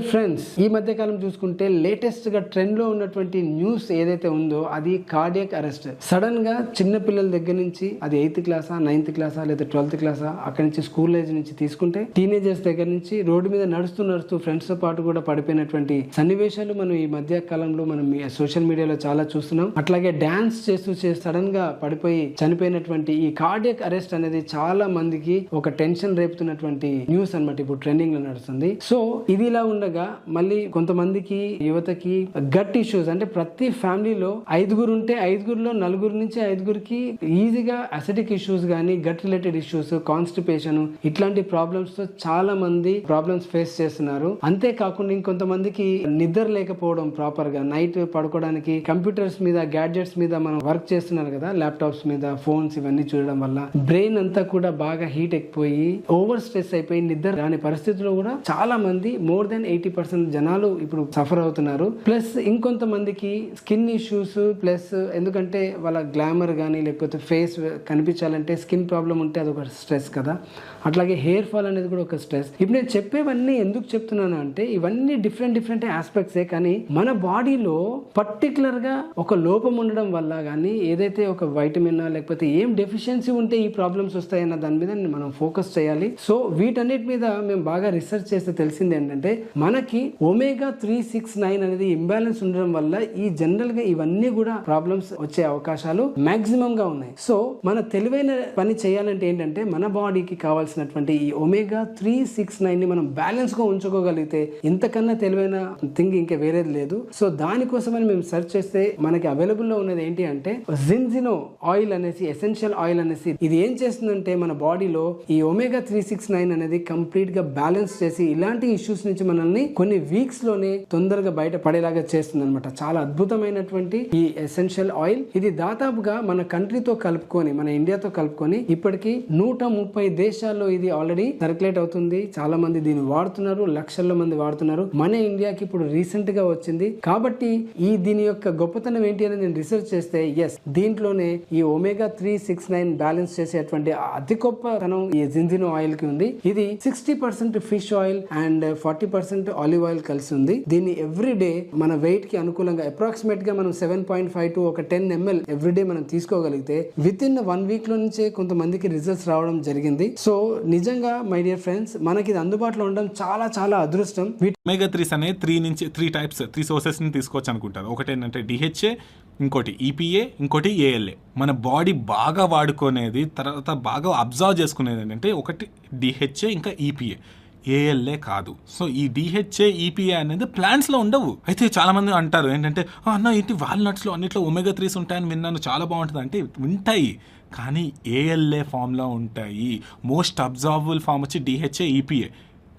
Friends, ఈ మధ్య కాలం చూసుకుంటే లేటెస్ట్ గా ట్రెండ్ లో ఉన్నటువంటి న్యూస్ ఏదైతే ఉందో అది కార్డియాక్ అరెస్ట్. సడన్ గా చిన్న పిల్లల దగ్గర నుంచి అది 8th క్లాసా 9th క్లాసా లేదా 12th క్లాసా అక్కడి నుంచి స్కూల్ ఏజ్ నుంచి తీసుకుంటే టీనేజర్స్ దగ్గర నుంచి రోడ్డు మీద నడుస్తూ ఫ్రెండ్స్ తో పాటు కూడా పడిపోయినటువంటి సన్నివేశాలు మనం ఈ మధ్య కాలంలో మనం సోషల్ మీడియాలో చాలా చూస్తున్నాం. అట్లాగే డాన్స్ చేస్తూ సడన్ గా పడిపోయి చనిపోయినటువంటి ఈ కార్డియాక్ అరెస్ట్ అనేది చాలా మందికి ఒక టెన్షన్ రేపుతున్నటువంటి న్యూస్ అన్నమాట. ఇప్పుడు ట్రెండింగ్ లో నడుస్తుంది. సో ఇది ఇలా ఉండగా మళ్ళీ కొంతమందికి యువతకి గట్ ఇష్యూస్, అంటే ప్రతి ఫ్యామిలీలో 5 ఉంటే 5లో 4 నుంచి 5కి ఈజీగా అసిడిక్ ఇష్యూస్ గానీ గట్ రిలేటెడ్ ఇష్యూస్, కాన్స్టిపేషన్ ఇట్లాంటి ప్రాబ్లమ్స్ తో చాలా మంది ప్రాబ్లమ్స్ ఫేస్ చేస్తున్నారు. అంతేకాకుండా ఇంకొంతమందికి నిద్ర లేకపోవడం, ప్రాపర్ గా నైట్ పడుకోవడానికి కంప్యూటర్స్ మీద గ్యాడ్జెట్స్ మీద మనం వర్క్ చేస్తున్నారు కదా, ల్యాప్టాప్స్ మీద ఫోన్స్ ఇవన్నీ చూడడం వల్ల బ్రెయిన్ అంతా కూడా బాగా హీట్ ఎక్కిపోయి ఓవర్ స్ట్రెస్ అయిపోయి నిద్ర రాని పరిస్థితిలో కూడా చాలా మంది మోర్ దెన్ 80% జనాలు ఇప్పుడు సఫర్ అవుతున్నారు. ప్లస్ ఇంకొంతమందికి స్కిన్ ఇష్యూస్, ప్లస్ ఎందుకంటే వాళ్ళ గ్లామర్ కానీ లేకపోతే ఫేస్ కనిపించాలంటే స్కిన్ ప్రాబ్లం ఉంటే అది ఒక స్ట్రెస్ కదా, అట్లాగే హెయిర్ ఫాల్ అనేది కూడా ఒక స్ట్రెస్. ఇప్పుడు నేను చెప్పేవన్నీ ఎందుకు చెప్తున్నాను అంటే ఇవన్నీ డిఫరెంట్ ఆస్పెక్ట్సే, కానీ మన బాడీలో పర్టికులర్ గా ఒక లోపం ఉండడం వల్ల కానీ ఏదైతే ఒక వైటమిన్ లేకపోతే ఏం డెఫిషియన్సీ ఉంటే ఈ ప్రాబ్లమ్స్ వస్తాయన్న దాని మీద మనం ఫోకస్ చేయాలి. సో వీటన్నిటి మీద మేము బాగా రీసెర్చ్ చేస్తే తెలిసింది ఏంటంటే మనకి ఒమేగా 369 అనేది ఇంబ్యాలెన్స్ ఉండడం వల్ల ఈ జనరల్ గా ఇవన్నీ కూడా ప్రాబ్లమ్స్ వచ్చే అవకాశాలు మాక్సిమం గా ఉన్నాయి. సో మన తెలివైన పని చేయాలంటే ఏంటంటే మన బాడీకి కావాల్సినటువంటి ఈ ఒమేగా 369 ని మనం బ్యాలెన్స్ గా ఉంచుకోగలిగితే ఇంతకన్నా తెలివైన థింగ్ ఇంకా వేరేది లేదు. సో దానికోసమని మేము సెర్చ్ చేస్తే మనకి అవైలబుల్ లో ఉన్నది ఏంటి అంటే జింజినో ఆయిల్ అనేసి, ఎసెన్షియల్ ఆయిల్ అనేసి. ఇది ఏం చేస్తుందంటే మన బాడీలో ఈ ఒమేగా 369 అనేది కంప్లీట్ గా బ్యాలెన్స్ చేసి ఇలాంటి ఇష్యూస్ నుంచి మనల్ని కొన్ని వీక్స్ లోనే తొందరగా బయట పడేలాగా చేస్తుంది అనమాట. చాలా అద్భుతమైనటువంటి ఈ ఎసెన్షియల్ ఆయిల్. ఇది దాదాపుగా మన కంట్రీతో కలుపుకొని, మన ఇండియాతో కలుపుకొని ఇప్పటికి 130 దేశాల్లో ఇది ఆల్రెడీ సర్క్యులేట్ అవుతుంది. చాలా మంది దీన్ని వాడుతున్నారు, లక్షల్లో మంది వాడుతున్నారు. మన ఇండియాకి ఇప్పుడు రీసెంట్ గా వచ్చింది. కాబట్టి దీని యొక్క గొప్పతనం ఏంటి అని నేను రీసెర్చ్ చేస్తే ఎస్, దీంట్లోనే ఈ ఒమేగా 369 బ్యాలెన్స్ చేసేటువంటి అతి గొప్పతనం ఈ జింజినో ఆయిల్ కి ఉంది. ఇది 60% fish oil and 40% olive oil కలిసి ఉంది. దీన్ని ఎవ్రీడే మన వెయిట్ కి అనుకూలంగా అప్రాక్సిమేట్ గా మనం 7.5 to 10 ml ఎవ్రీడే మనం తీసుకోగలిగితే విత్ ఇన్ 1 వీక్ లో నుంచే కొంతమందికి రిజల్ట్స్ రావడం జరిగింది. సో నిజంగా మై డియర్ ఫ్రెండ్స్, మనకి ఇది అందుబాటులో ఉండడం చాలా అదృష్టం. ఒమేగా 3 అనేది 3 టైప్స్, 3 సోర్సెస్ ని తీసుకోవచ్చు అనుకుంటారు. ఒకటి ఏంటంటే డిహెచ్ఏ, ఇంకోటి ఈపీఏ, ఇంకోటి ఏఎల్ఏ. మన బాడీ బాగా వాడుకునేది, తర్వాత బాగా అబ్జర్వ్ చేసుకునేది ఏంటంటే ఒకటి డిహెచ్ఏ, ఇంకా ఈపీఏ. ఏఎల్ఏ కాదు. సో ఈ డిహెచ్ఏ, ఈపీఏ అనేది ప్లాంట్స్లో ఉండవు. అయితే చాలా మంది అంటారు ఏంటంటే అన్న ఏంటి వాల్నట్స్లో అన్నిట్లో ఒమేగా 3s ఉంటాయని విన్నాను, చాలా బాగుంటుంది అంటే ఉంటాయి, కానీ ఏఎల్ఏ ఫామ్లో ఉంటాయి. మోస్ట్ అబ్జర్వబుల్ ఫామ్ వచ్చి డిహెచ్ఏ, ఈపీఏ.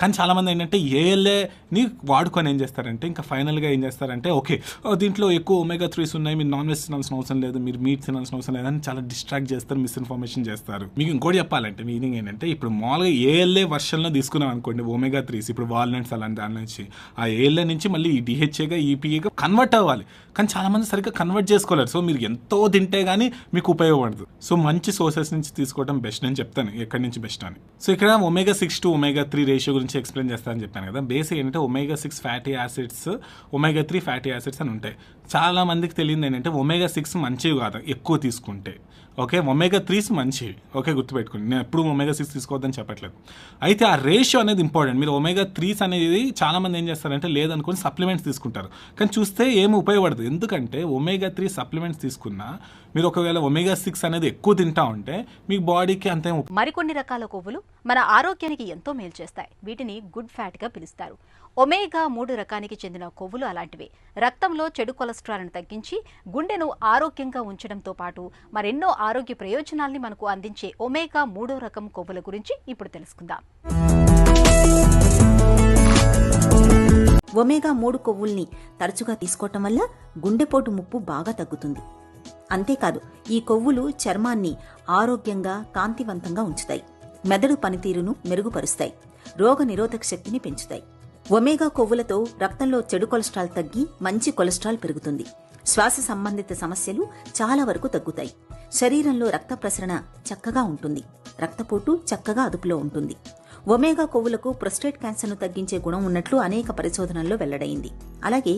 కానీ చాలామంది ఏంటంటే ఏఎల్ఏని వాడుకొని ఏం చేస్తారంటే ఇంకా ఫైనల్గా ఏం చేస్తారంటే ఓకే దీంట్లో ఎక్కువ ఒమేగా 3s ఉన్నాయి, మీరు నాన్ వెజ్ తినాల్సిన అవసరం లేదు, మీరు మీట్ తినాల్సిన అవసరం లేదని చాలా డిస్ట్రాక్ట్ చేస్తారు, మిస్ఇన్ఫర్మేషన్ చేస్తారు. మీకు ఇంకోటి చెప్పాలంటే మీనింగ్ ఏంటంటే ఇప్పుడు మామూలుగా ఏఎల్ఏ వర్షన్లో తీసుకున్నాం అనుకోండి ఒమేగా 3s, ఇప్పుడు వాల్నట్స్ అలాంటి దాని నుంచి ఆ ఏఎల్ఏ నుంచి మళ్ళీ డిహెచ్ఏగా, ఈపీఏగా కన్వర్ట్ అవ్వాలి. కానీ చాలామంది సరిగ్గా కన్వర్ట్ చేసుకోలేరు. సో మీరు ఎంతో తింటే కానీ మీకు ఉపయోగపడదు. సో మంచి సోర్సెస్ నుంచి తీసుకోవడం బెస్ట్ అని చెప్తాను, ఎక్కడి నుంచి బెస్ట్ అని. సో ఇక్కడ ఒమేగా 6 to ఒమేగా 3 రేషియో గురించి ఎక్స్ప్లెయిన్ చేస్తానని చెప్పాను కదా. బేసిక్ ఏంటంటే omega 6 fatty acids, omega 3 fatty acids అని ఉంటాయి. చాలా మందికి తెలియదు ఏంటంటే ఒమేగా 6 మంచివి కాదు ఎక్కువ తీసుకుంటే. ఓకే, ఒమేగా 3s మంచివి. ఓకే, గుర్తుపెట్టుకోండి, నేను ఎప్పుడు ఒమేగా 6 తీసుకోవద్దని చెప్పట్లేదు. అయితే ఆ రేషియో అనేది ఇంపార్టెంట్. మీరు ఒమేగా 3s అనేది చాలామంది ఏం చేస్తారంటే లేదనుకొని సప్లిమెంట్స్ తీసుకుంటారు, కానీ చూస్తే ఏమి ఉపయోగపడదు. ఎందుకంటే ఒమేగా 3 సప్లిమెంట్స్ తీసుకున్నా మీరు ఒకవేళ ఒమేగా 6 అనేది ఎక్కువ తింటా ఉంటే మీ బాడీకి అంతే. మరికొన్ని రకాల కొవ్వులు మన ఆరోగ్యానికి ఎంతో మేలు చేస్తాయి. వీటిని గుడ్ ఫ్యాట్ గా పిలుస్తారు. ఒమేగా 3 రకానికి చెందిన కొవ్వులు అలాంటివే. రక్తంలో చెడు కొలెస్ట్రాల్ను తగ్గించి గుండెను ఆరోగ్యంగా ఉంచడంతో పాటు మరెన్నో ఆరోగ్య ప్రయోజనాల్ని మనకు అందించే ఒమేగా 3 రకం కొవ్వుల గురించి ఇప్పుడు తెలుసుకుందాం. ఒమేగా 3 కొవ్వుల్ని తరచుగా తీసుకోవటం వల్ల గుండెపోటు ముప్పు బాగా తగ్గుతుంది. అంతేకాదు ఈ కొవ్వులు చర్మాన్ని ఆరోగ్యంగా, కాంతివంతంగా ఉంచుతాయి, మెదడు పనితీరును మెరుగుపరుస్తాయి, రోగ నిరోధక శక్తిని పెంచుతాయి. ఒమేగా కొవ్వులతో రక్తంలో చెడు కొలెస్ట్రాల్ తగ్గి మంచి కొలెస్ట్రాల్ పెరుగుతుంది. శ్వాస సంబంధిత సమస్యలు చాలా వరకు తగ్గుతాయి. శరీరంలో రక్త ప్రసరణ చక్కగా ఉంటుంది, రక్తపోటు చక్కగా అదుపులో ఉంటుంది. ఒమేగా కొవ్వులకు ప్రొస్టేట్ క్యాన్సర్ను తగ్గించే గుణం ఉన్నట్లు అనేక పరిశోధనల్లో వెల్లడైంది. అలాగే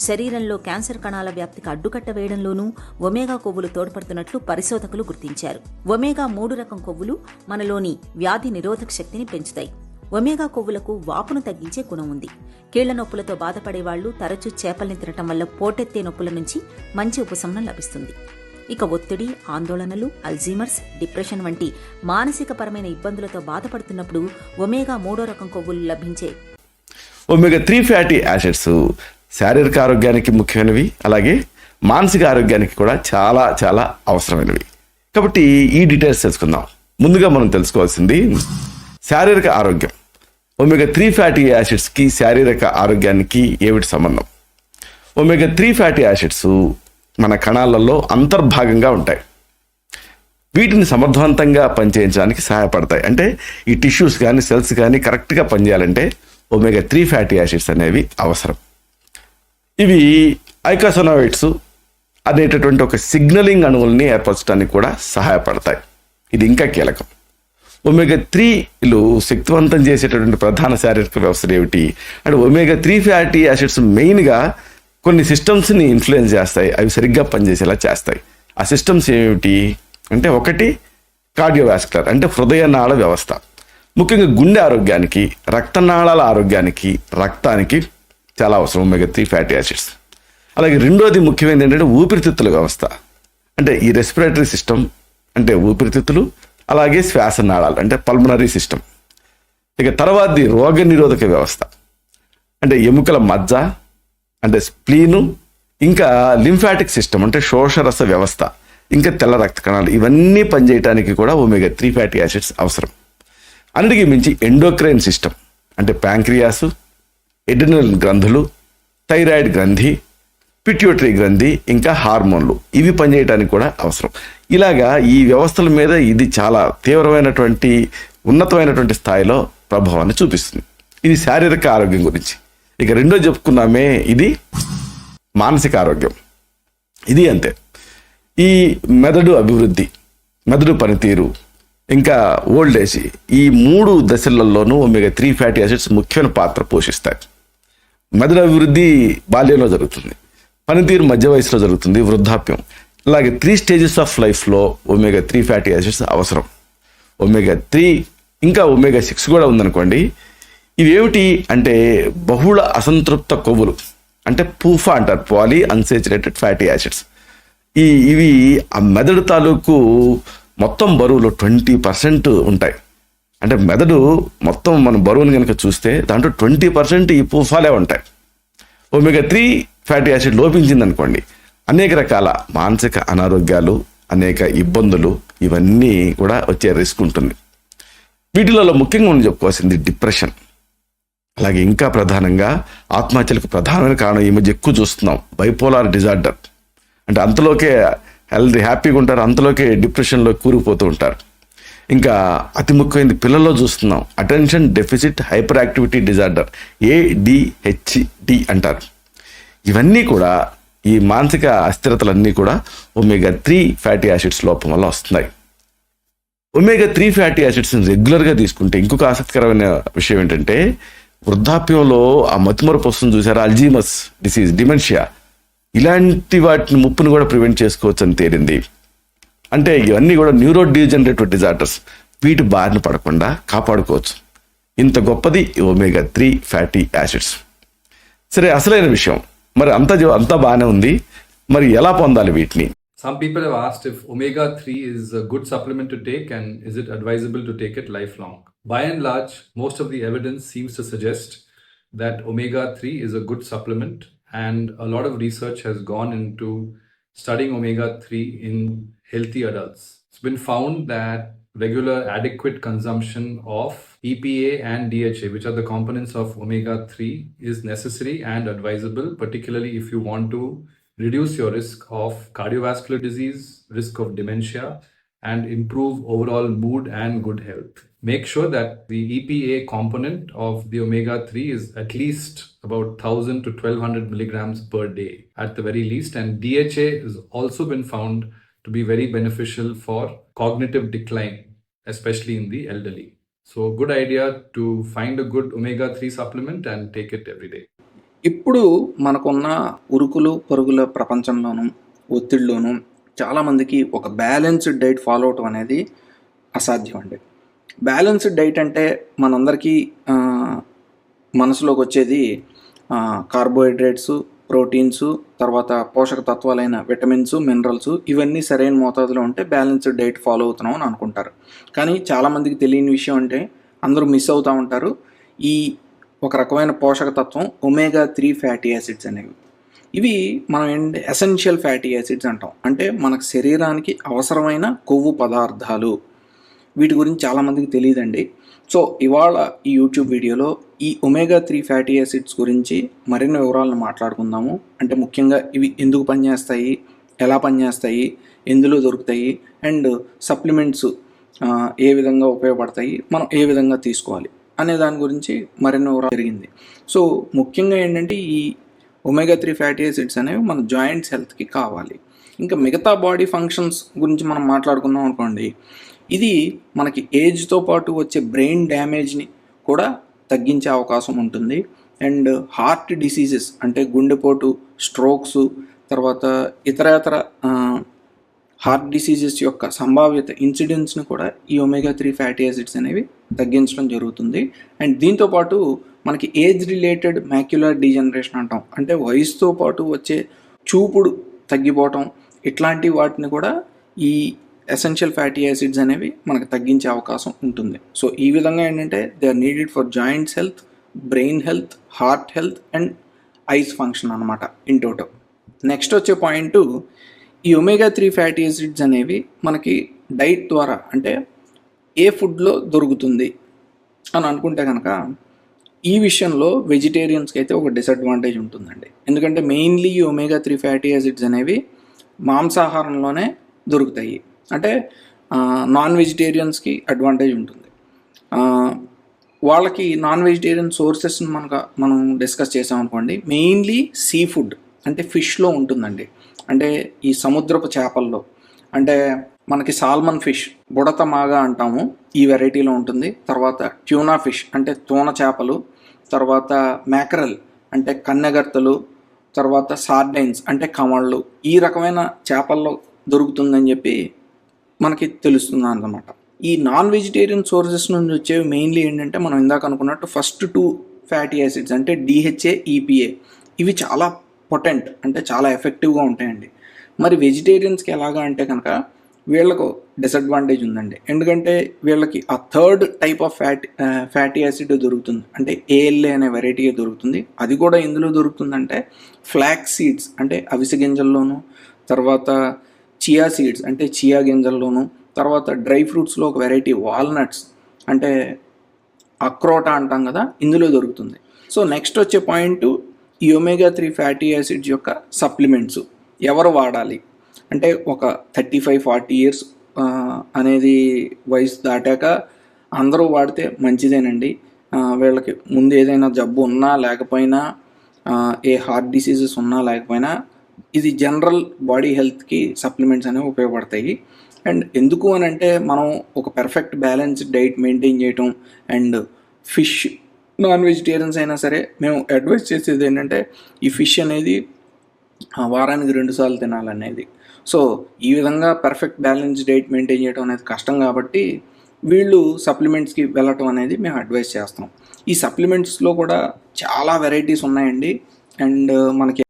శరీరంలో క్యాన్సర్ కణాల వ్యాప్తికి అడ్డుకట్ట వేయడంలోనూ ఒమేగా కొవ్వులు తోడ్పడుతున్నట్లు పరిశోధకులు గుర్తించారు. ఒమేగా 3 రకం కొవ్వులు మనలోని వ్యాధి నిరోధక శక్తిని పెంచుతాయి. ఒమేగా కొవ్వులకు వాపును తగ్గించే గుణం ఉంది. కీళ్ల నొప్పులతో బాధపడేవాళ్లు తరచూ చేపల్ని తినటం వల్ల పోటెత్తే నొప్పుల నుంచి మంచి ఉపశమనం లభిస్తుంది. ఇక ఒత్తిడి, ఆందోళనలు, అల్జీమర్స్, డిప్రెషన్ వంటి మానసికపరమైన ఇబ్బందులతో బాధపడుతున్నప్పుడు ఒమేగా 3వ రకం కొవ్వులు లభించే ఒమేగా 3 ఫ్యాటీ యాసిడ్స్ శారీరక ఆరోగ్యానికి ముఖ్యమైనవి, అలాగే మానసిక ఆరోగ్యానికి కూడా చాలా చాలా అవసరమైనవి. కాబట్టి ఈ డీటెయిల్స్ తెలుసుకుందాం. ముందుగా మనం తెలుసుకోవాల్సింది శారీరక ఆరోగ్యం. ఒమేగా 3 ఫ్యాటీ యాసిడ్స్కి శారీరక ఆరోగ్యానికి ఏమిటి సంబంధం? ఒమేగా 3 ఫ్యాటీ యాసిడ్స్ మన కణాలలో అంతర్భాగంగా ఉంటాయి. వీటిని సమర్థవంతంగా పనిచేయించడానికి సహాయపడతాయి. అంటే ఈ టిష్యూస్ కానీ సెల్స్ కానీ కరెక్ట్గా పనిచేయాలంటే ఒమేగా 3 ఫ్యాటీ యాసిడ్స్ అనేవి అవసరం. ఇవి ఐకోసనోయిడ్స్ అనేటటువంటి ఒక సిగ్నలింగ్ అణువుల్ని ఏర్పరచడానికి కూడా సహాయపడతాయి. ఇది ఇంకా కీలకం. ఒమేగా 3లు శక్తివంతం చేసేటటువంటి ప్రధాన శారీరక వ్యవస్థలు ఏమిటి అంటే ఒమేగా 3 ఫ్యాటీ యాసిడ్స్ మెయిన్గా కొన్ని సిస్టమ్స్ని ఇన్ఫ్లుయెన్స్ చేస్తాయి. అవి సరిగ్గా పనిచేసేలా చేస్తాయి. ఆ సిస్టమ్స్ ఏమిటి అంటే ఒకటి కార్డియోవాస్కులర్ అంటే హృదయనాళ వ్యవస్థ. ముఖ్యంగా గుండె ఆరోగ్యానికి, రక్తనాళాల ఆరోగ్యానికి, రక్తానికి చాలా అవసరం ఒమేగా 3 ఫ్యాటీ యాసిడ్స్. అలాగే రెండోది ముఖ్యమైనది ఏంటంటే ఊపిరితిత్తుల వ్యవస్థ. అంటే ఈ రెస్పిరేటరీ సిస్టమ్ అంటే ఊపిరితిత్తులు, అలాగే శ్వాసనాళాలు అంటే పల్మనరీ సిస్టమ్. ఇక తర్వాతది రోగ నిరోధక వ్యవస్థ అంటే ఎముకల మజ్జ అంటే స్ప్లీను, ఇంకా లింఫాటిక్ సిస్టమ్ అంటే శోషరస వ్యవస్థ, ఇంకా తెల్ల రక్త కణాలు. ఇవన్నీ పనిచేయడానికి కూడా ఒమేగా 3 ఫ్యాటీ యాసిడ్స్ అవసరం. అన్నిటికీ మించి ఎండోక్రైన్ సిస్టమ్ అంటే ప్యాంక్రియాసు, ఎడ్రినల్ గ్రంథులు, థైరాయిడ్ గ్రంథి, పిట్యూటరీ గ్రంథి, ఇంకా హార్మోన్లు ఇవి పనిచేయడానికి కూడా అవసరం. ఇలాగా ఈ వ్యవస్థల మీద ఇది చాలా తీవ్రమైనటువంటి ఉన్నతమైనటువంటి స్థాయిలో ప్రభావాన్ని చూపిస్తుంది. ఇది శారీరక ఆరోగ్యం గురించి. ఇక రెండో చెప్పుకున్నామే, ఇది మానసిక ఆరోగ్యం. ఇది అంతే. ఈ మెదడు అభివృద్ధి, మెదడు పనితీరు, ఇంకా ఓల్డ్ ఏజ్, ఈ 3 దశలలోనూ ఒమేగా 3 ఫ్యాటీ యాసిడ్స్ ముఖ్యమైన పాత్ర పోషిస్తాయి. మెదడు అభివృద్ధి బాల్యంలో జరుగుతుంది, పనితీరు మధ్య వయసులో జరుగుతుంది, వృద్ధాప్యం. అలాగే 3 స్టేజెస్ ఆఫ్ లైఫ్లో ఒమేగా 3 ఫ్యాటీ యాసిడ్స్ అవసరం. ఒమేగా 3 ఇంకా ఒమేగా 6 కూడా ఉందనుకోండి. ఇవేమిటి అంటే బహుళ అసంతృప్త కొవ్వులు అంటే పూఫా అంటారు, పాలీ అన్సాచురేటెడ్ ఫ్యాటీ యాసిడ్స్. ఇవి ఆ మెదడు తాలూకు మొత్తం బరువులో 20% ఉంటాయి. అంటే మెదడు మొత్తం మన బరువుని కనుక చూస్తే దాంట్లో 20% ఈ పూఫాలే ఉంటాయి. ఒమేగా 3 ఫ్యాటీ యాసిడ్ లోపించిందనుకోండి, అనేక రకాల మానసిక అనారోగ్యాలు, అనేక ఇబ్బందులు ఇవన్నీ కూడా వచ్చే రిస్క్ ఉంటుంది. వీటిలలో ముఖ్యంగా మనం చెప్పుకోవాల్సింది డిప్రెషన్. అలాగే ఇంకా ప్రధానంగా ఆత్మహత్యలకు ప్రధానమైన కారణం ఈ మధ్య ఎక్కువ చూస్తున్నాం బైపోలార్ డిజార్డర్. అంటే అంతలోకే హ్యాపీగా ఉంటారు, అంతలోకే డిప్రెషన్లో కూరుకుపోతూ ఉంటారు. ఇంకా అతి ముఖ్యమైనది పిల్లల్లో చూస్తున్నాం attention deficit hyper activity disorder, ADHD అంటారు. ఇవన్నీ కూడా ఈ మానసిక అస్థిరతలన్నీ కూడా ఒమేగా 3 ఫ్యాటీ యాసిడ్స్ లోపం వల్ల వస్తున్నాయి. ఒమేగా 3 ఫ్యాటీ యాసిడ్స్ని రెగ్యులర్గా తీసుకుంటే ఇంకొక ఆసక్తికరమైన విషయం ఏంటంటే వృద్ధాప్యంలో ఆ మతిమరుపు వస్తుంది చూసారా, అల్జీమస్ డిసీజ్, డిమెన్షియా, ఇలాంటి వాటిని ముప్పును కూడా ప్రివెంట్ చేసుకోవచ్చు అని తేలింది. అంటే ఇవన్నీ కూడా న్యూరో డీజనరేటివ్ డిజార్డర్స్, వీటి బారిన పడకుండా కాపాడుకోవచ్చు. ఇంత గొప్పది ఒమేగా 3 ఫ్యాటీ యాసిడ్స్. సరే, అసలైన విషయం మరి అంతా బాగానే ఉంది, మరి ఎలా పొందాలి వీటిని? Some people have asked if omega-3 is a good supplement to take and is it advisable to take it lifelong. By and large, most of the evidence seems to suggest that omega-3 is a good supplement, and a lot of research has gone into studying omega-3 in healthy adults. It's been found that regular adequate consumption of EPA and DHA, which are the components of omega-3, is necessary and advisable, particularly if you want to reduce your risk of cardiovascular disease, risk of dementia, and improve overall mood and good health. Make sure that the EPA component of the omega-3 is at least about 1000 to 1200 milligrams per day at the very least, and DHA has also been found to be very beneficial for cognitive decline, especially in the elderly. So, good idea to find a good omega-3 supplement and take it every day. ఇప్పుడు మనకున్న ఉరుకులు పరుగుల ప్రపంచంలోనూ ఒత్తిడిలోనూ చాలామందికి ఒక balanced diet follow అవటం అనేది అసాధ్యం అండి. బ్యాలెన్స్డ్ డైట్ అంటే మనందరికీ మనసులోకి వచ్చేది కార్బోహైడ్రేట్స్, ప్రోటీన్స్, తర్వాత పోషక తత్వాలైన విటమిన్స్, మినరల్స్ ఇవన్నీ సరైన మోతాదులో ఉంటే బ్యాలెన్స్డ్ డైట్ ఫాలో అవుతున్నాం అని అనుకుంటారు. కానీ చాలామందికి తెలియని విషయం అంటే అందరూ మిస్ అవుతూ ఉంటారు ఈ ఒక రకమైన పోషక తత్వం omega-3 ఫ్యాటీ యాసిడ్స్ అనేవి. ఇవి మనం ఏంటంటే ఎసెన్షియల్ ఫ్యాటీ యాసిడ్స్ అంటాం. అంటే మనకు శరీరానికి అవసరమైన కొవ్వు పదార్థాలు. వీటి గురించి చాలామందికి తెలియదండి. సో ఇవాళ ఈ యూట్యూబ్ వీడియోలో ఈ omega-3 ఫ్యాటీ యాసిడ్స్ గురించి మరిన్ని వివరాలను మాట్లాడుకుందాము. అంటే ముఖ్యంగా ఇవి ఎందుకు పనిచేస్తాయి, ఎలా పనిచేస్తాయి, ఎందులో దొరుకుతాయి, అండ్ సప్లిమెంట్స్ ఏ విధంగా ఉపయోగపడతాయి, మనం ఏ విధంగా తీసుకోవాలి అనే దాని గురించి మరిన్ని వివరాలు జరిగింది. సో ముఖ్యంగా ఏంటంటే ఈ omega-3 ఫ్యాటీ యాసిడ్స్ అనేవి మన జాయింట్స్ హెల్త్కి కావాలి. ఇంకా మిగతా బాడీ ఫంక్షన్స్ గురించి మనం మాట్లాడుకున్నాం అనుకోండి, ఇది మనకి ఏజ్తో పాటు వచ్చే బ్రెయిన్ డ్యామేజ్ని కూడా తగ్గించే అవకాశం ఉంటుంది. అండ్ హార్ట్ డిసీజెస్ అంటే గుండెపోటు, స్ట్రోక్స్, తర్వాత ఇతర హార్ట్ డిసీజెస్ యొక్క సంభావ్యత ఇన్సిడెంట్స్ని కూడా ఈ omega-3 ఫ్యాటీ యాసిడ్స్ అనేవి తగ్గించడం జరుగుతుంది. అండ్ దీంతోపాటు మనకి ఏజ్ రిలేటెడ్ మ్యాక్యులర్ డీజనరేషన్ అంటాం. అంటే వయసుతో పాటు వచ్చే చూపుడు తగ్గిపోవటం, ఇట్లాంటి వాటిని కూడా ఈ ఎసెన్షియల్ ఫ్యాటీ యాసిడ్స్ అనేవి మనకు తగ్గించే అవకాశం ఉంటుంది. సో ఈ విధంగా ఏంటంటే they are needed for joints health, brain health, heart health and eyes function అనమాట ఇన్ టోటల్. నెక్స్ట్ వచ్చే పాయింట్, ఈ omega-3 ఫ్యాటీ యాసిడ్స్ అనేవి మనకి డైట్ ద్వారా అంటే ఏ ఫుడ్లో దొరుకుతుంది అని అనుకుంటే కనుక ఈ విషయంలో వెజిటేరియన్స్కి అయితే ఒక డిసడ్వాంటేజ్ ఉంటుందండి. ఎందుకంటే మెయిన్లీ ఈ omega-3 ఫ్యాటీ యాసిడ్స్ అనేవి మాంసాహారంలోనే దొరుకుతాయి. అంటే నాన్ వెజిటేరియన్స్కి అడ్వాంటేజ్ ఉంటుంది. వాళ్ళకి నాన్ వెజిటేరియన్ సోర్సెస్ని మనం డిస్కస్ చేసాం అనుకోండి, మెయిన్లీ సీ ఫుడ్ అంటే ఫిష్లో ఉంటుందండి. అంటే ఈ సముద్రపు చేపల్లో అంటే మనకి సాల్మన్ ఫిష్, బుడత మాగా అంటాము, ఈ వెరైటీలో ఉంటుంది. తర్వాత ట్యూనా ఫిష్ అంటే తూన చేపలు, తర్వాత మ్యాకరల్ అంటే కన్నెగర్తలు, తర్వాత సార్డైన్స్ అంటే కమళ్ళు, ఈ రకమైన చేపల్లో దొరుకుతుందని చెప్పి మనకి తెలుస్తుంది అన్నమాట. ఈ నాన్ వెజిటేరియన్ సోర్సెస్ నుంచి వచ్చేవి మెయిన్లీ ఏంటంటే మనం ఇందాక అనుకున్నట్టు ఫస్ట్ 2 ఫ్యాటీ యాసిడ్స్ అంటే DHA, EPA ఇవి చాలా పొటెంట్ అంటే చాలా ఎఫెక్టివ్గా ఉంటాయండి. మరి వెజిటేరియన్స్కి ఎలాగా అంటే కనుక వీళ్ళకు డిసడ్వాంటేజ్ ఉందండి. ఎందుకంటే వీళ్ళకి ఆ third type of fatty acid దొరుకుతుంది. అంటే ALA అనే వెరైటీగా దొరుకుతుంది. అది కూడా ఎందులో దొరుకుతుందంటే ఫ్లాక్స్ సీడ్స్ అంటే అవిసె గింజల్లోనూ, తర్వాత చియా సీడ్స్ అంటే చియా గింజల్లోనూ, తర్వాత డ్రై ఫ్రూట్స్లో ఒక వెరైటీ వాల్నట్స్ అంటే అక్రోటా అంటాం కదా, ఇందులో దొరుకుతుంది. సో నెక్స్ట్ వచ్చే పాయింట్, ఈ omega-3 ఫ్యాటీ యాసిడ్స్ యొక్క సప్లిమెంట్స్ ఎవరు వాడాలి అంటే ఒక 35-40 ఇయర్స్ అనేది వయసు దాటాక అందరూ వాడితే మంచిదేనండి. వీళ్ళకి ముందు ఏదైనా జబ్బు ఉన్నా లేకపోయినా, ఏ హార్ట్ డిసీజెస్ ఉన్నా లేకపోయినా ఇది జనరల్ బాడీ హెల్త్కి సప్లిమెంట్స్ అనేవి ఉపయోగపడతాయి. అండ్ ఎందుకు అని అంటే మనం ఒక పర్ఫెక్ట్ బ్యాలెన్స్డ్ డైట్ మెయింటైన్ చేయటం, అండ్ ఫిష్ నాన్ వెజిటేరియన్స్ అయినా సరే మేము అడ్వైస్ చేసేది ఏంటంటే ఈ ఫిష్ అనేది వారానికి 2 సార్లు తినాలనేది. సో ఈ విధంగా పర్ఫెక్ట్ బ్యాలెన్స్ డైట్ మెయింటైన్ చేయడం అనేది కష్టం కాబట్టి వీళ్ళు సప్లిమెంట్స్కి వెళ్ళటం అనేది మేము అడ్వైస్ చేస్తాం. ఈ సప్లిమెంట్స్లో కూడా చాలా వెరైటీస్ ఉన్నాయండి. అండ్ మనకి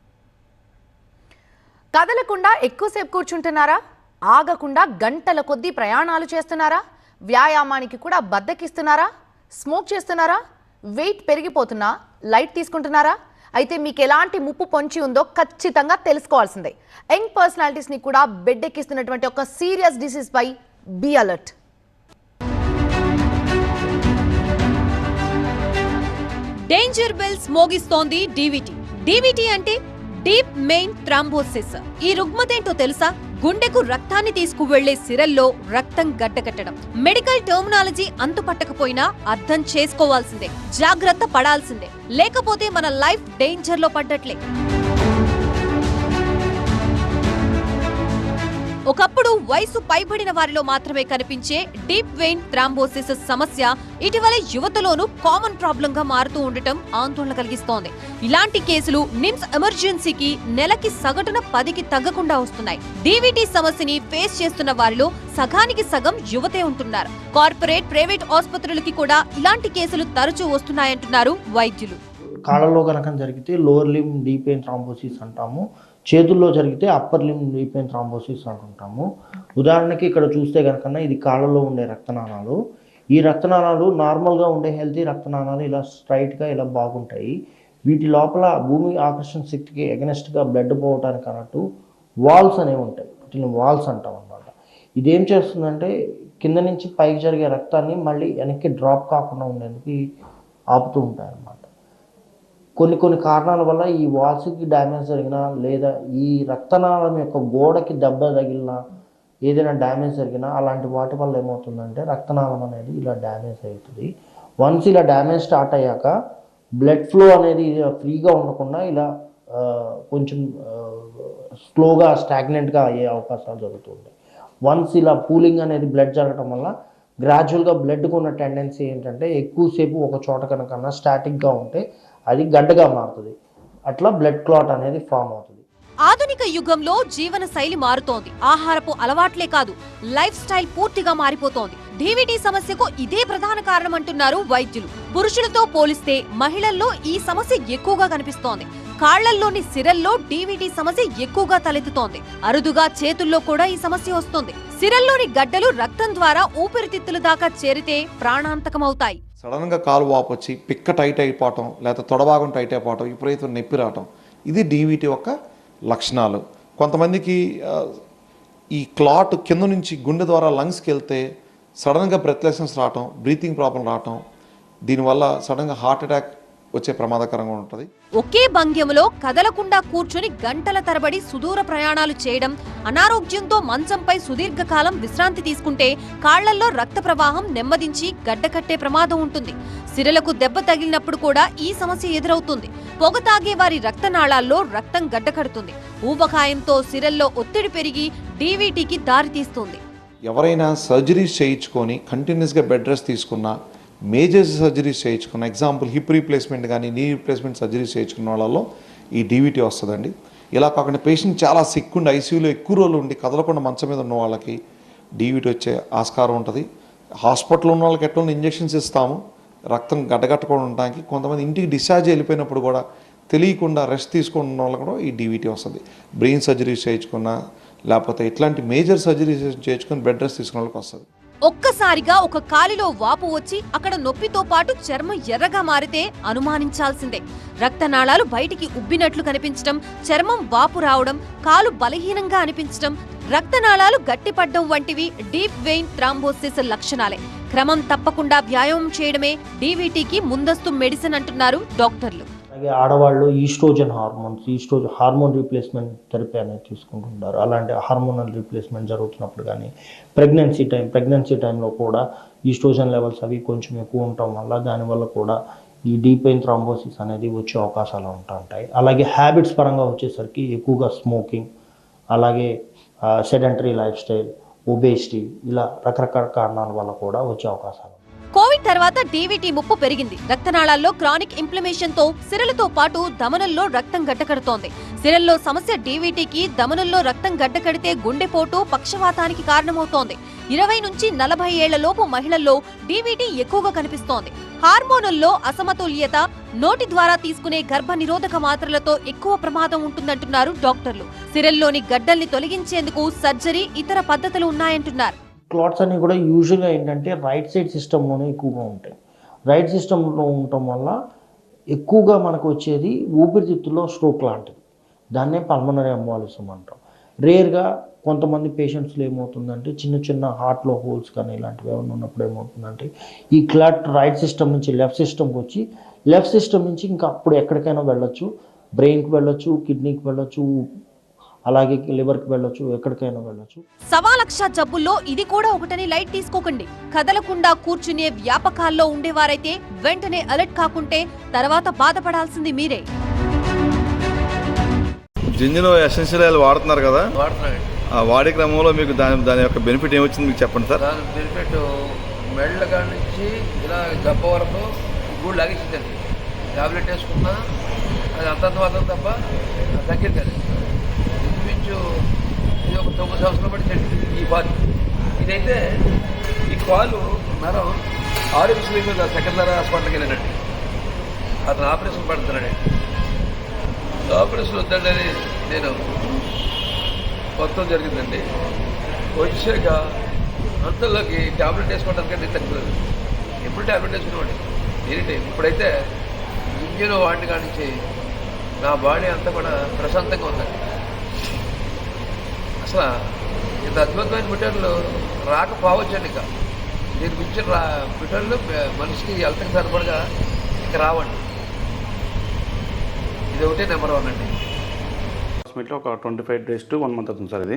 కదలకుండా ఎక్కువసేపు కూర్చుంటున్నారా, ఆగకుండా గంటల కొద్దీ ప్రయాణాలు చేస్తున్నారా, వ్యాయామానికి కూడా బద్దకిస్తున్నారా, స్మోక్ చేస్తున్నారా, వెయిట్ పెరిగిపోతున్నా, లైట్ తీసుకుంటున్నారా, అయితే మీకు ఎలాంటి ముప్పు పొంచి ఉందో ఖచ్చితంగా తెలుసుకోవాల్సిందే. యంగ్ పర్సనాలిటీస్ని కూడా బెడ్డెక్కిస్తున్నటువంటి ఒక సీరియస్ డిసీజ్ పై బీ అలర్ట్. డేంజర్ బెల్స్ మోగిస్తోంది డీవీటీ. డీవీటీ అంటే డీప్ మెయిన్ థ్రాంబోసిస్. ఈ రుగ్మతేంటో తెలుసా? గుండెకు రక్తాన్ని తీసుకువెళ్లే సిరల్లో రక్తం గడ్డకట్టడం. మెడికల్ టర్మినాలజీ అంతుపట్టకపోయినా అర్థం చేసుకోవాల్సిందే, జాగ్రత్త పడాల్సిందే, లేకపోతే మన లైఫ్ డేంజర్ లో పడ్డట్లే. ఒకప్పుడు వయసు పైబడిన వారిలో మాత్రమే కనిపించే డీప్ వెయిన్ థ్రాంబోసిస్ సమస్య ఇటీవల యువతలోనూ కామన్ ప్రాబ్లం గా మారుతూ ఉండటం ఆందోళన కలిగిస్తోంది. ఇలాంటి కేసులు నిమ్స్ ఎమర్జెన్సీకి నెలకి సగటున 10కి తగ్గకుండా వస్తున్నాయి. డీవీటీ సమస్యని ఫేస్ చేస్తున్న వారిలో సగానికి సగం యువతే ఉంటున్నారు. కార్పొరేట్, ప్రైవేట్ ఆసుపత్రులకి కూడా ఇలాంటి కేసులు తరచూ వస్తున్నాయంటున్నారు వైద్యులు. కాళ్ళలో కనుక జరిగితే lower limb deep vein thrombosis అంటాము, చేతుల్లో జరిగితే upper limb deep vein thrombosis అంటుంటాము. ఉదాహరణకి ఇక్కడ చూస్తే కనుక ఇది కాళ్ళలో ఉండే రక్తనాళాలు. ఈ రక్తనాళాలు నార్మల్గా ఉండే హెల్తీ రక్తనాళాలు ఇలా స్ట్రైట్గా ఇలా బాగుంటాయి. వీటి లోపల భూమి ఆకర్షణ శక్తికి ఎగనెస్ట్గా బ్లడ్ పోవటానికి అన్నట్టు వాల్స్ అనేవి ఉంటాయి. వీటిని వాల్స్ అంటాం అన్నమాట. ఇదేం చేస్తుందంటే కింద నుంచి పైకి జరిగే రక్తాన్ని మళ్ళీ వెనక్కి డ్రాప్ కాకుండా ఉండేందుకు ఆపుతూ ఉంటాయి అన్నమాట. కొన్ని కారణాల వల్ల ఈ వాల్స్కి డ్యామేజ్ జరిగినా లేదా ఈ రక్తనాళం యొక్క గోడకి దెబ్బ తగిలినా ఏదైనా డ్యామేజ్ జరిగినా అలాంటి వాటి వల్ల ఏమవుతుందంటే రక్తనాళం అనేది ఇలా డ్యామేజ్ అవుతుంది. వన్స్ ఇలా డ్యామేజ్ స్టార్ట్ అయ్యాక బ్లడ్ ఫ్లో అనేది ఫ్రీగా ఉండకుండా ఇలా కొంచెం స్లోగా స్టాగ్నెంట్గా అయ్యే అవకాశాలు జరుగుతుంటాయి. వన్స్ ఇలా పూలింగ్ అనేది బ్లడ్ జరగడం వల్ల గ్రాడ్యువల్గా బ్లడ్కు ఉన్న టెండెన్సీ ఏంటంటే ఎక్కువసేపు ఒక చోట కనుక స్టాటిక్గా ఉంటే అది గడ్డగా మారుతుంది. అట్లా బ్లడ్ క్లాట్ అనేది ఫామ్ అవుతుంది. ఆధునిక యుగంలో జీవన శైలి మారుతోంది. ఆహారపు అలవాట్లే కాదు, లైఫ్ స్టైల్ పూర్తిగా మారిపోతోంది. డీవీటీ సమస్యకు ఇదే ప్రధాన కారణం అంటున్నారు వైద్యులు. పురుషులతో పోలిస్తే మహిళల్లో ఈ సమస్య ఎక్కువగా కనిపిస్తోంది. కాళ్లల్లోని సిరల్లో డీవీటీ సమస్య ఎక్కువగా తలెత్తుతోంది. అరుదుగా చేతుల్లో కూడా ఈ సమస్య వస్తోంది. సిరల్లోని గడ్డలు రక్తం ద్వారా ఊపిరితిత్తుల దాకా చేరితే ప్రాణాంతకమవుతాయి. సడన్గా కాలు వాపు వచ్చి పిక్క టైట్ అయిపోవటం, లేదా తొడభాగం టైట్ అయిపోవటం, విపరీతం నొప్పి రావటం, ఇది డీవీటీ యొక్క లక్షణాలు. కొంతమందికి ఈ క్లాట్ కింద నుంచి గుండె ద్వారా లంగ్స్కి వెళ్తే సడన్గా బ్రెత్లెస్నెస్ రావటం, బ్రీతింగ్ ప్రాబ్లం రావటం, దీనివల్ల సడన్గా హార్ట్ అటాక్ వచ్చే ప్రమాదకరంగా ఉంటుంది. ఒకే భంగ్యంలో కదలకుండా కూర్చుని గంటల తరబడి సుదూర ప్రయాణాలు చేయడం, అనారోగ్యంతో మంచంపై సుదీర్ఘకాలం విశ్రాంతి తీసుకుంటే కాళ్లల్లో రక్త ప్రవాహం నెమ్మదించి గడ్డకట్టే ప్రమాదం ఉంటుంది. సిరలకు దెబ్బ తగిలినప్పుడు కూడా ఈ సమస్య ఎదురవుతుంది. పొగ తాగే వారి రక్తనాళాల్లో రక్తం గడ్డకడుతుంది. ఊబకాయంతో సిరల్లో ఒత్తిడి పెరిగి డీవీటీకి దారితీస్తుంది. ఎవరైనా సర్జరీస్ చేయించుకొని కంటిన్యూస్గా బెడ్ రెస్ట్ తీసుకున్నా, మేజర్ సర్జరీస్ చేయించుకున్న, ఎగ్జాంపుల్ హిప్ రీప్లేస్మెంట్ కానీ నీ రీప్లేస్మెంట్ సర్జరీస్ చేయించుకున్న వాళ్ళలో ఈ డీవీటీ వస్తుందండి. ఇలా కాకుండా పేషెంట్ చాలా సిక్ ఉండి ఐసీయూలో ఎక్కువ రోజులు ఉండి కదలకుండా మంచం మీద ఉన్న వాళ్ళకి డీవీటీ వచ్చే ఆస్కారం ఉంటుంది. హాస్పిటల్లో ఉన్న వాళ్ళకి ఎట్లా ఇంజెక్షన్స్ ఇస్తాము రక్తం గడ్డగట్టకుండా ఉండడానికి. కొంతమంది ఇంటికి డిశ్చార్జ్ వెళ్ళిపోయినప్పుడు కూడా తెలియకుండా రెస్ట్ తీసుకున్న వాళ్ళకి కూడా ఈ డీవీటీ వస్తుంది. బ్రెయిన్ సర్జరీస్ చేయించుకున్నా, లేకపోతే ఇట్లాంటి మేజర్ సర్జరీస్ చేయించుకొని బెడ్ రెస్ట్ తీసుకున్న వాళ్ళకి వస్తుంది. ఒక్కసారిగా ఒక కాలిలో వాపు వచ్చి అక్కడ నొప్పితో పాటు చర్మం ఎర్రగా మారితే అనుమానించాల్సిందే. రక్తనాళాలు బయటికి ఉబ్బినట్లు కనిపించడం, చర్మం వాపు రావడం, కాలు బలహీనంగా అనిపించడం, రక్తనాళాలు గట్టిపడ్డం వంటివి డీప్ వెయిన్ థ్రాంబోసిస్ లక్షణాలే. క్రమం తప్పకుండా వ్యాయామం చేయడమే డీవీటీకి ముందస్తు మెడిసిన్ అంటున్నారు డాక్టర్లు. అలాగే ఆడవాళ్ళు ఈస్ట్రోజన్ హార్మోన్ రీప్లేస్మెంట్ థెరపీ అనేది తీసుకుంటుంటారు. అలాంటి హార్మోనల్ రీప్లేస్మెంట్ జరుగుతున్నప్పుడు కానీ ప్రెగ్నెన్సీ టైంలో కూడా ఈస్ట్రోజన్ లెవెల్స్ అవి కొంచెం ఎక్కువ ఉండటం వల్ల దానివల్ల కూడా ఈ డీప్ వెయిన్ థ్రాంబోసిస్ అనేది వచ్చే అవకాశాలు ఉంటాయి. అలాగే హ్యాబిట్స్ పరంగా వచ్చేసరికి ఎక్కువగా స్మోకింగ్, అలాగే సెడెంటరీ లైఫ్ స్టైల్, ఒబేసిటీ, ఇలా రకరకాల కారణాల వల్ల కూడా వచ్చే అవకాశాలు. కోవిడ్ తర్వాత డీవీటీ ముప్పు పెరిగింది. రక్తనాళాల్లో క్రానిక్ ఇన్ఫ్లమేషన్ తో సిరలతో పాటు దమనంలో రక్తం గడ్డకడుతోంది. సిరల్లో సమస్య డీవీటీకి, దమనంలో రక్తం గడ్డకడితే గుండెపోటు, పక్షవాతానికి కారణమవుతోంది. 20 నుంచి 40 ఏళ్లలోపు మహిళల్లో డీవీటీ ఎక్కువగా కనిపిస్తోంది. హార్మోనుల్లో అసమతుల్యత, నోటి ద్వారా తీసుకునే గర్భ నిరోధక మాత్రలతో ఎక్కువ ప్రమాదం ఉంటుందంటున్నారు డాక్టర్లు. సిరల్లోని గడ్డల్ని తొలగించేందుకు సర్జరీ, ఇతర పద్ధతులు ఉన్నాయంటున్నారు. క్లాట్స్ అన్నీ కూడా యూజువల్గా ఏంటంటే రైట్ సైడ్ సిస్టంలోనే ఎక్కువగా ఉంటాయి. రైట్ సిస్టంలో ఉండటం వల్ల ఎక్కువగా మనకు వచ్చేది ఊపిరితిత్తుల్లో స్ట్రోక్ లాంటిది. దాన్నే పల్మనరీ ఎంబాలిజం అంటాం. రేర్గా కొంతమంది పేషెంట్స్లో ఏమవుతుందంటే చిన్న హార్ట్లో హోల్స్ కానీ ఇలాంటివి ఏమైనా ఉన్నప్పుడు ఏమవుతుందంటే ఈ క్లాట్ రైట్ సిస్టమ్ నుంచి లెఫ్ట్ సిస్టమ్కి వచ్చి లెఫ్ట్ సిస్టమ్ నుంచి ఇంకా అప్పుడు ఎక్కడికైనా వెళ్ళొచ్చు. బ్రెయిన్కి వెళ్ళొచ్చు, కిడ్నీకి వెళ్ళొచ్చు, అలాగే లివర్కి వెళ్ళొచ్చు, ఎక్కడికైనా వెళ్ళొచ్చు. 1,00,000 జబ్బుల్లో ఇది కూడా ఒకటని లైట్ తీసుకోకండి. కదలకుండా కూర్చునే వ్యాపకాల్లో ఉండేవారైతే వెంటనే అలర్ట్ కాకుంటే తర్వాత బాధపడాల్సింది మీరే. జింజినో ఎసెన్షియల్ ఆయిల్ వాడుతున్నారు కదా? వాడే క్రమంలో మీకు దాని యొక్క బెనిఫిట్ ఏమొచ్చింది మీకు చెప్పండి సార్. దాని బెనిఫిట్ మెళ్ళ కాడి నుంచి ఇలా గప్ప వరకు గూడు లాగేసిందండి. టాబ్లెట్ వేసుకున్నా అది అంతంత మాత్రం తప్ప తగ్గింది కదా. ఇంచుమించు ఇది ఒక 9 సంవత్సరాలు పడి ఈ కాలు. ఇదైతే ఈ కాలు నరం ఆరోగ్యశ్రీ మీద సెకండరీ హాస్పిటల్కి వెళ్ళినట్టు అతను ఆపరేషన్ పడుతున్నాడు. ఆపరేషన్ వద్దండి నేను మొత్తం జరిగిందండి. వచ్చాక అంతలోకి ట్యాబ్లెట్ వేసుకోవడానికంటే తగ్గలేదు. ఎప్పుడు ట్యాబ్లెట్ వేసుకునేవాడి ఎనీ టైం. ఇప్పుడైతే ఇంజిన్ వాడిని కానించి నా బాడీ అంతా కూడా ప్రశాంతంగా ఉందండి. అసలు ఇంత అద్భుతమైన మిఠాయిలు రాకపోవచ్చండి. ఇంకా దీని మించిన మిఠాయిలు మనిషికి హెల్త్కి సరిపడగా ఇంకా రావండి. ఇది ఒకటే నెంబర్ 1 అండి. ఒక 25 days to 1 month అవుతుంది సార్. ఇది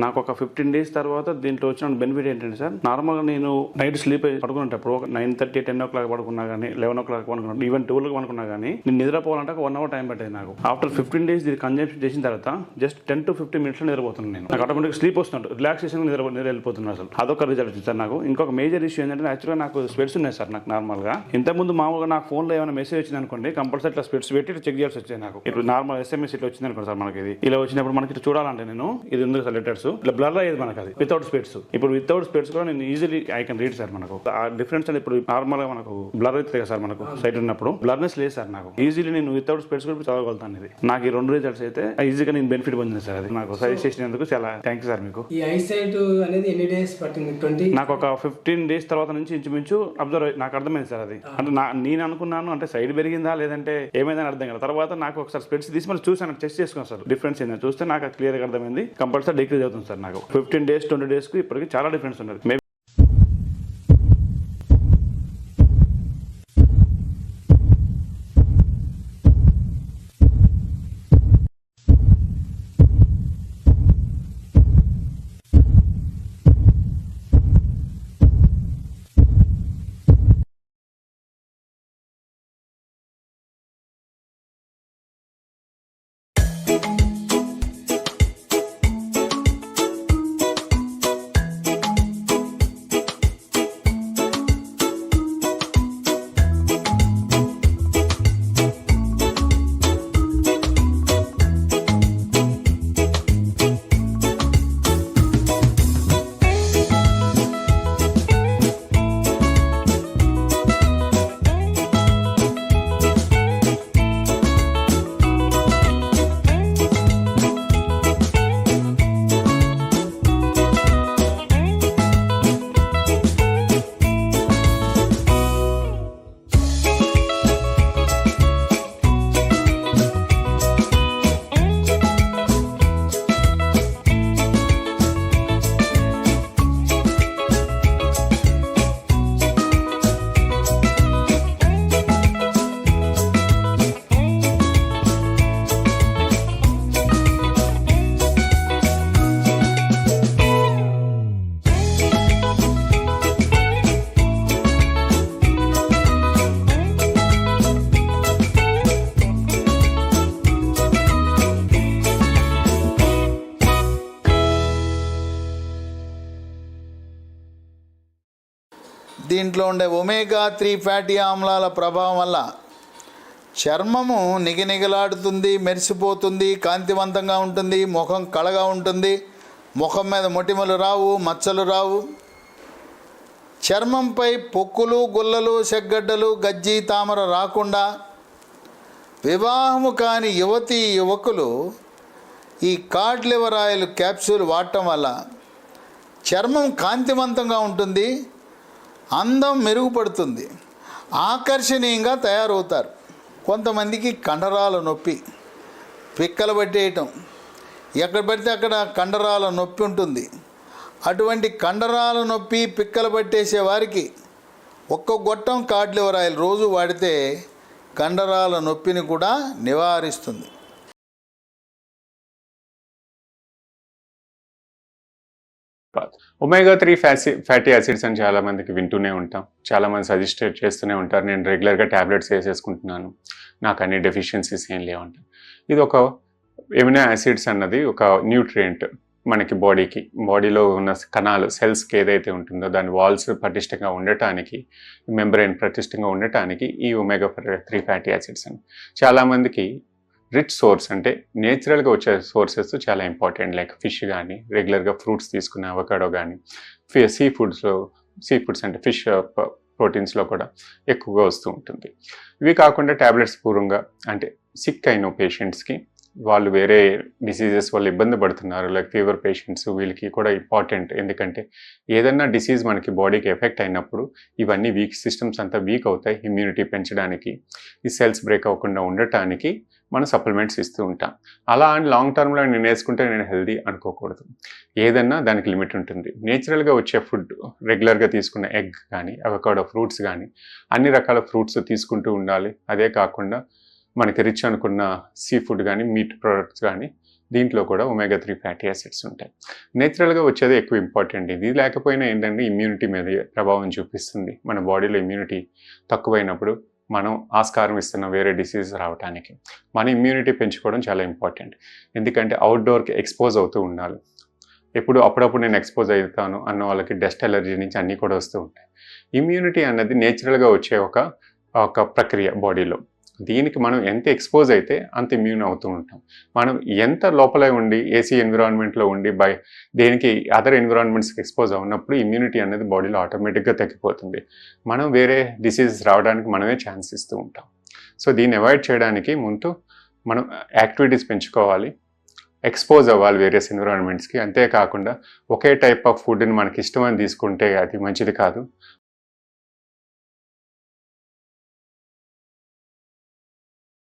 నాకు ఒక 15 days తర్వాత దీంట్లో వచ్చిన బెనిఫిట్ ఏంటంటే సార్, నార్మల్గా నేను నైట్ స్లీప్ పడుకునేటప్పుడు ఒక 9:30, 10 o'clock పడుకున్నా కానీ, 11 o'clock పడుకున్నా, ఈవెన్ 12 పడుకున్నా కానీ నేను నిద్రపోవాలంటే ఒక 1 hour టైం పట్టేది నాకు. ఆఫ్టర్ 15 days ఇది కన్జంప్షన్ చేసిన తర్వాత జస్ట్ 10 to 15 minutes నిద్రపోతున్నాను నేను. నాకు ఆటోమేటిక్ స్లీప్ వస్తున్నాడు, రిలాక్సేషన్ నిద్ర వెళ్ళిపోతున్నాను. అసలు అదొక రిజల్ట్ వచ్చింది సార్ నాకు. ఇంకొక మేజర్ ఇష్యూ ఏంటంటే యాక్చువల్గా నాకు స్పెట్స్ ఉన్నాయి సార్. నాకు నార్మల్గా ఇంతకుముందు మామూలుగా నాకు ఫోన్లో ఏమైనా మెసేజ్ వచ్చింది అనుకోండి, కంపల్సరీ ఇట్లా స్పెట్స్ పెట్టి చెక్ చేయాల్సి వచ్చాయి నాకు. ఇప్పుడు నార్మల్ SMS ఇట్లా వచ్చింది అనుకోండి సార్, మనకి ఇది ఇలా వచ్చినప్పుడు మనకి ఇట్లా చూడాలంటే నేను ఇది ఉంది సార్ లెటర్స్ ఇట్లా బ్లర్ అయ్యేది మనకు. అది వితౌట్ స్పెట్స్. ఇప్పుడు వితౌట్ స్పెట్స్ కూడా నేను easily I can read sir. మనకు ఆ డిఫరెన్స్ అంటే ఇప్పుడు నార్మల్ గా మనకు బ్లర్ అవుతుంది కదా సార్, మనకు సైట్ ఉన్నప్పుడు బ్లర్నెస్ లేదు సార్ నాకు. ఈజీలీ నేను వితౌట్ స్పెట్స్ కూడా చదవగలుగుతాను. ఇది నాకు ఈ 2 రిజల్ట్స్ అయితే ఈజీగా నేను బెనిఫిట్ పొందింది సార్. అది నాకు సజెస్ట్ చేసినందుకు చాలా థ్యాంక్ యూ సార్ మీకు. ఈ ఐసైట్ అనేది ఎన్ని డేస్ పట్టింది? 20 నాకు ఒక 15 days తర్వాత నుంచి ఇంచుమించు అబ్జర్వ్ నాకు అర్థమైంది సార్. అది అంటే నేను అనుకున్నాను అంటే సైడ్ పెరిగిందా లేదంటే ఏమైందని అర్థం కదా. తర్వాత నాకు ఒకసారి స్పెట్స్ తీసి మళ్ళీ చూసాను, చెక్ చేసుకున్నాను సార్ డిఫరెన్స్ ఏంటో. చూస్తే నాకు క్లియర్గా అర్థమైంది. కంపల్సరీ డిక్రీజ్ అవుతుంది సార్ నాకు. 15 days 20 days కి ఇప్పటికి చాలా డిఫరెన్స్ ఉన్నది. దీంట్లో ఉండే ఒమేగా 3 ఫ్యాటీ ఆమ్లాల ప్రభావం వల్ల చర్మము నిగనిగలాడుతుంది, మెరిసిపోతుంది, కాంతివంతంగా ఉంటుంది, ముఖం కళగా ఉంటుంది, ముఖం మీద మొటిమలు రావు, మచ్చలు రావు, చర్మంపై పొక్కులు, గుల్లలు, సెగ్గడ్డలు, గజ్జి, తామర రాకుండా వివాహము కాని యువతీ యువకులు ఈ కాడ్ లివర్ ఆయిల్ క్యాప్సూల్ వాడటం వల్ల చర్మం కాంతివంతంగా ఉంటుంది, అందం మెరుగుపడుతుంది, ఆకర్షణీయంగా తయారవుతారు. కొంతమందికి కండరాల నొప్పి, పిక్కలు పట్టేయటం, ఎక్కడ పడితే అక్కడ కండరాల నొప్పి ఉంటుంది. అటువంటి కండరాల నొప్పి, పిక్కలు పట్టేసే వారికి ఒక్క గొట్టం కాడ్ లివర్ ఆయిల్ రోజు వాడితే కండరాల నొప్పిని కూడా నివారిస్తుంది. ఒమేగా 3 ఫ్యాటీ యాసిడ్స్ అని చాలా మందికి వింటూనే ఉంటాం, చాలా మంది సజెస్ట్ చేస్తూనే ఉంటారు. నేను రెగ్యులర్గా ట్యాబ్లెట్స్ వేసేసుకుంటున్నాను, నాకు అన్ని డెఫిషియన్సీస్ ఏం లేవంటారు. ఇది ఒక ఎమినో యాసిడ్స్ అన్నది ఒక న్యూట్రియంట్, మనకి బాడీలో ఉన్న కణాలు సెల్స్కి ఏదైతే ఉంటుందో దాని వాల్స్ పటిష్టంగా ఉండటానికి, మెంబ్రెయిన్ పటిష్టంగా ఉండటానికి ఈ omega-3 ఫ్యాటీ యాసిడ్స్ అని. చాలామందికి రిచ్ సోర్స్ అంటే నేచురల్గా వచ్చే సోర్సెస్ చాలా ఇంపార్టెంట్. లైక్ ఫిష్ కానీ, రెగ్యులర్గా ఫ్రూట్స్ తీసుకునే అవకాడో కానీ, సీ ఫుడ్స్ అంటే ఫిష్ ప్రోటీన్స్లో కూడా ఎక్కువగా వస్తూ ఉంటుంది. ఇవి కాకుండా ట్యాబ్లెట్స్ పూర్వంగా అంటే సిక్ అయిన పేషెంట్స్కి, వాళ్ళు వేరే డిసీజెస్ వల్ల ఇబ్బంది పడుతున్నారు, లైక్ ఫీవర్ పేషెంట్స్, వీళ్ళకి కూడా ఇంపార్టెంట్. ఎందుకంటే ఏదన్నా డిసీజ్ మనకి బాడీకి ఎఫెక్ట్ అయినప్పుడు ఇవన్నీ సిస్టమ్స్ అంతా వీక్ అవుతాయి. ఇమ్యూనిటీ పెంచడానికి, ఈ సెల్స్ బ్రేక్ అవ్వకుండా ఉండటానికి మనం సప్లిమెంట్స్ ఇస్తూ ఉంటాం. అలా అని లాంగ్ టర్మ్లో నేను వేసుకుంటే నేను హెల్దీ అనుకోకూడదు. ఏదన్నా దానికి లిమిట్ ఉంటుంది. నేచురల్గా వచ్చే ఫుడ్, రెగ్యులర్గా తీసుకున్న ఎగ్ కానీ, అవకాడో ఫ్రూట్స్ కానీ, అన్ని రకాల ఫ్రూట్స్ తీసుకుంటూ ఉండాలి. అదే కాకుండా మనకి రిచ్ అనుకున్న సీ ఫుడ్ కానీ, మీట్ ప్రోడక్ట్స్ కానీ, దీంట్లో కూడా omega-3 ఫ్యాటీ యాసిడ్స్ ఉంటాయి. నేచురల్గా వచ్చేది ఎక్కువ ఇంపార్టెంట్. ఇది లేకపోయినా ఏంటంటే ఇమ్యూనిటీ మీద ప్రభావం చూపిస్తుంది. మన బాడీలో ఇమ్యూనిటీ తక్కువైనప్పుడు మనం ఆస్కారం ఇస్తున్నాం వేరే డిసీజెస్ రావడానికి. మన ఇమ్యూనిటీ పెంచుకోవడం చాలా ఇంపార్టెంట్. ఎందుకంటే అవుట్డోర్కి ఎక్స్పోజ్ అవుతూ ఉండాలి. అప్పుడప్పుడు నేను ఎక్స్పోజ్ అవుతాను అన్న వాళ్ళకి డస్ట్ ఎలర్జీ నుంచి అన్నీ కూడా వస్తూ ఉంటాయి. ఇమ్యూనిటీ అన్నది నేచురల్గా వచ్చే ఒక ప్రక్రియ బాడీలో. దీనికి మనం ఎంత ఎక్స్పోజ్ అయితే అంత ఇమ్యూన్ అవుతూ ఉంటాం. మనం ఎంత లోపల ఉండి ఏసీ ఎన్విరాన్మెంట్లో ఉండి దేనికి అదర్ ఎన్విరాన్మెంట్స్కి ఎక్స్పోజ్ అవున్నప్పుడు ఇమ్యూనిటీ అనేది బాడీలో ఆటోమేటిక్గా తగ్గిపోతుంది. మనం వేరే డిసీజెస్ రావడానికి మనమే ఛాన్స్ ఇస్తూ ఉంటాం. సో దీన్ని అవాయిడ్ చేయడానికి ముందు మనం యాక్టివిటీస్ పెంచుకోవాలి, ఎక్స్పోజ్ అవ్వాలి వేరియస్ ఎన్విరాన్మెంట్స్కి. అంతేకాకుండా ఒకే టైప్ ఆఫ్ ఫుడ్ని మనకి ఇష్టమని తీసుకుంటే అది మంచిది కాదు.